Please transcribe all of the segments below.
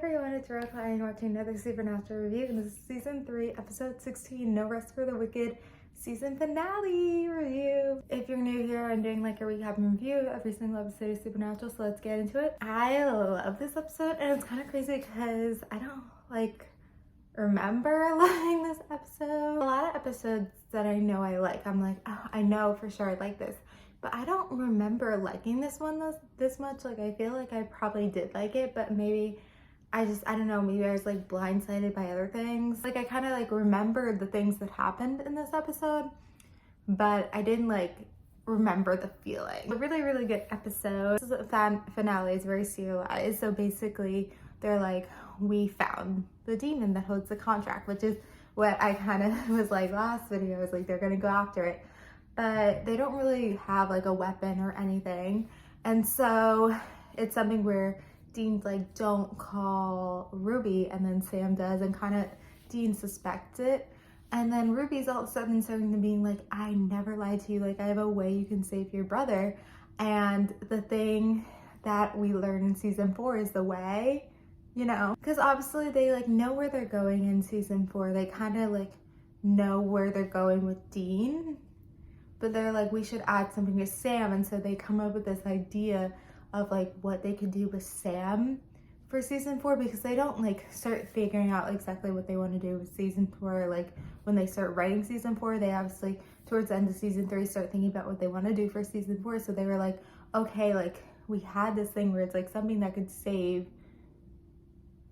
everyone, it's Rocco and watching another Supernatural review, and this is Season 3, Episode 16, No Rest for the Wicked, Season Finale review. If you're new here, I'm doing like a recap and review of every single episode of Supernatural, so let's get into it. I love this episode, and it's kind of crazy because I don't remember loving this episode. A lot of episodes that I know I like, I'm like, oh, I know for sure I like this. But I don't remember liking this one this much. Like, I feel like I probably did like it, but maybe I don't know, maybe I was like blindsided by other things. Like, I kind of like remembered the things that happened in this episode, but I didn't like remember the feeling. A really, really good episode. This is a finale, it's very serialized. So basically, they're like, we found the demon that holds the contract, which is what I kind of was like last video. I was like, they're gonna go after it. But they don't really have like a weapon or anything. And so it's something where Dean's like, don't call Ruby, and then Sam does, and kind of Dean suspects it. And then Ruby's all of a sudden starting to being like, I never lied to you, like I have a way you can save your brother. And the thing that we learn in season 4 is the way, you know, because obviously they like know where they're going in season 4. They kind of like know where they're going with Dean, but they're like, we should add something to Sam. And so they come up with this idea of like what they could do with Sam for season 4, because they don't like start figuring out exactly what they want to do with season 4. Like when they start writing season 4, they obviously towards the end of season 3 start thinking about what they want to do for season 4. So they were like, okay, like we had this thing where it's like something that could save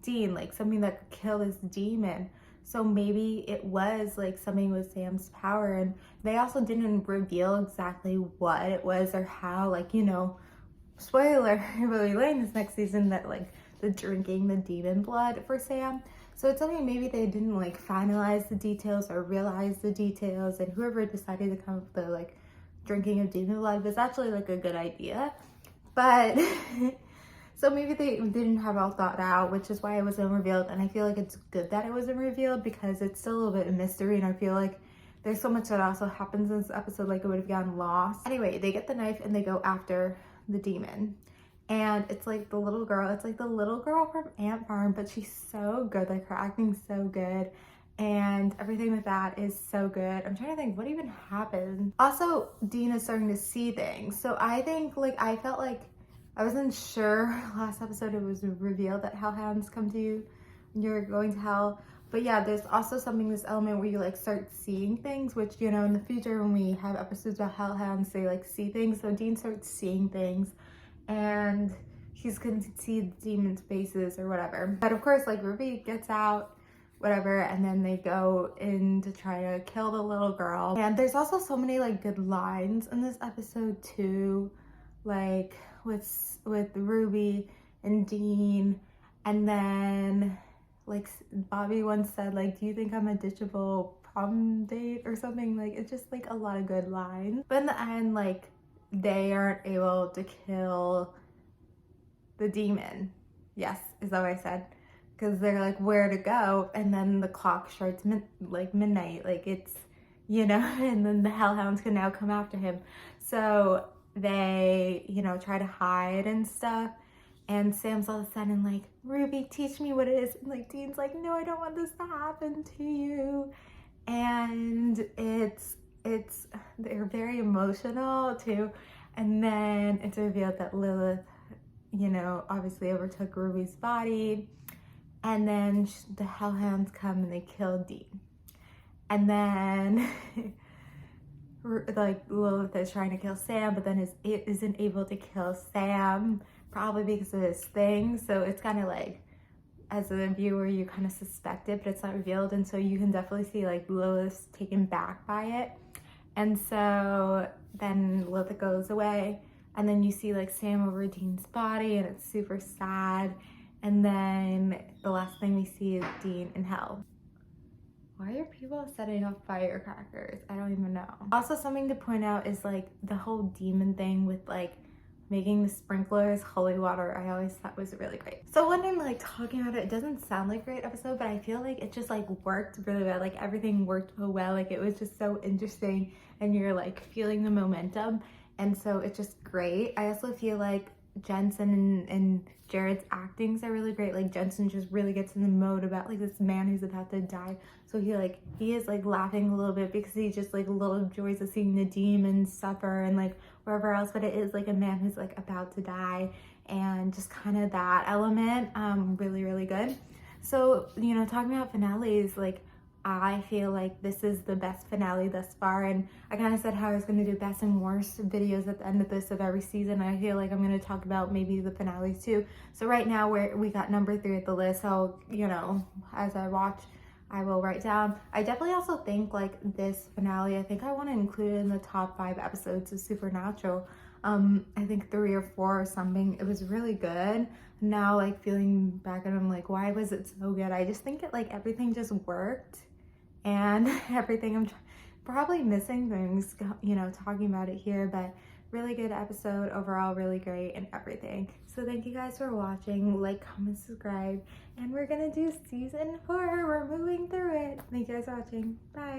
Dean, like something that could kill this demon. So maybe it was like something with Sam's power. And they also didn't reveal exactly what it was or how, like, you know, spoiler, but we learn this next season that like the drinking the demon blood for Sam. So it's something maybe they didn't like finalize the details or realize the details, and whoever decided to come up with the like drinking of demon blood was actually like a good idea. But so maybe they didn't have all thought out, which is why it wasn't revealed. And I feel like it's good that it wasn't revealed because it's still a little bit of mystery. And I feel like there's so much that also happens in this episode, like it would have gotten lost. Anyway, they get the knife and they go after the demon. And it's like the little girl, it's like the little girl from Ant Farm, but she's so good. Like her acting's so good. And everything with that is so good. I'm trying to think what even happened. Also, Dean is starting to see things. So I think like, I felt like I wasn't sure last episode it was revealed that hellhounds come to you when you're going to hell. But yeah, there's also this element where you like start seeing things, which, you know, in the future when we have episodes about hellhounds, they like see things. So Dean starts seeing things and he's going to see the demons' faces or whatever. But of course, like Ruby gets out, whatever, and then they go in to try to kill the little girl. And there's also so many like good lines in this episode too, like with Ruby and Dean. And then like Bobby once said, like, do you think I'm a ditchable prom date or something? Like, it's just like a lot of good lines. But in the end, like they aren't able to kill the demon. Yes, is that what I said? Because they're like, where to go? And then the clock strikes midnight, like it's, you know, and then the hellhounds can now come after him. So they, you know, try to hide and stuff. And Sam's all of a sudden like, Ruby, teach me what it is. And like Dean's like, no, I don't want this to happen to you. And they're very emotional too. And then it's revealed that Lilith, you know, obviously overtook Ruby's body. And then the hellhounds come and they kill Dean. And then like Lilith is trying to kill Sam, but then isn't able to kill Sam, probably because of his thing. So it's kind of like, as a viewer, you kind of suspect it, but it's not revealed. And so you can definitely see like Lilith's taken back by it. And so then Lilith goes away, and then you see like Sam over Dean's body, and it's super sad. And then the last thing we see is Dean in hell. Why are people setting off firecrackers? I don't even know. Also, something to point out is like the whole demon thing with like making the sprinklers holy water. I always thought was really great. So when I'm like talking about it, it doesn't sound like a great episode, but I feel like it just like worked really well. Like everything worked so well. Like it was just so interesting, and you're like feeling the momentum. And so it's just great. I also feel like Jensen and Jared's actings are really great. Like Jensen just really gets in the mode about like this man who's about to die. So he is like laughing a little bit because he just like little joys of seeing Nadim and suffer and like wherever else. But it is like a man who's like about to die, and just kind of that element, really, really good. So, you know, talking about finales, like I feel like this is the best finale thus far, and I kind of said how I was going to do best and worst videos at the end of this of every season. I feel like I'm going to talk about maybe the finales too. So right now we got number 3 at the list, so you know, as I watch I will write down. I definitely also think like this finale, I think I want to include it in the top 5 episodes of Supernatural. I think 3 or 4 or something. It was really good. Now like feeling back at them, like why was it so good? I just think it like everything just worked, and everything. I'm probably missing things, you know, talking about it here, but really good episode overall, really great and everything. So thank you guys for watching. Like, comment, subscribe, and we're gonna do season 4. We're moving through it. Thank you guys for watching. Bye.